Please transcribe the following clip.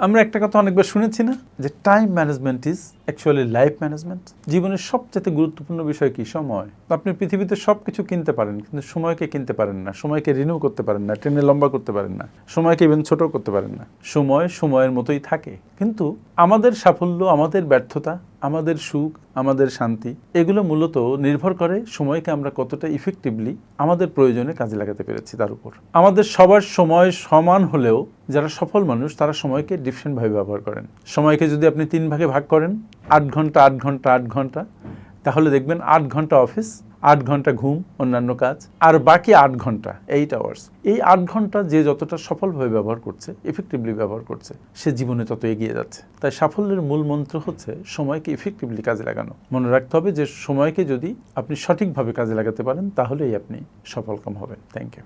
আমরা একটা কথা অনেকবার শুনেছি না, যে time management is actually life management. জীবনের সবচেয়ে গুরুত্বপূর্ণ বিষয় কি? সময়। আপনি পৃথিবীতে সব কিছু কিনতে পারেন, কিন্তু সময়কে কিনতে পারেন না, সময়কে রিনিউ করতে পারেন না, ট্রেনে লম্বা করতে পারেন না, সময়কে ইভেন ছোট করতে পারেন না। সময় সময়ের মতোই থাকে। কিন্তু আমাদের সাফল্য, আমাদের ব্যর্থতা, আমাদের সুখ, আমাদের শান্তি, এগুলো মূলত নির্ভর করে সময়কে আমরা কতটা ইফেক্টিভলি আমাদের প্রয়োজনে কাজে লাগাতে পেরেছি তার উপর। আমাদের সবার সময় সমান হলেও যারা সফল মানুষ তারা সময়কে ডিফারেন্টভাবে ব্যবহার করেন। সময়কে যদি আপনি 3 ভাগে ভাগ করেন, 8 ঘন্টা 8 ঘন্টা 8 ঘন্টা, তাহলে দেখবেন 8 ঘন্টা অফিস, 8 ঘন্টা ঘুম, অন্যান্য কাজ, আর বাকি 8 ঘন্টা 8 আওয়ার্স। এই 8 ঘন্টা যে যতটা সফলভাবে ব্যবহার করছে, ইফেক্টিভলি ব্যবহার করছে, সে জীবনে তত এগিয়ে যাচ্ছে। তাই সাফল্যের মূল মন্ত্র হচ্ছে সময়কে ইফেক্টিভলি কাজে লাগানো। মনে রাখতে হবে যে সময়কে যদি আপনি সঠিকভাবে কাজে লাগাতে পারেন তাহলেই আপনি সফলকাম হবেন। Thank you.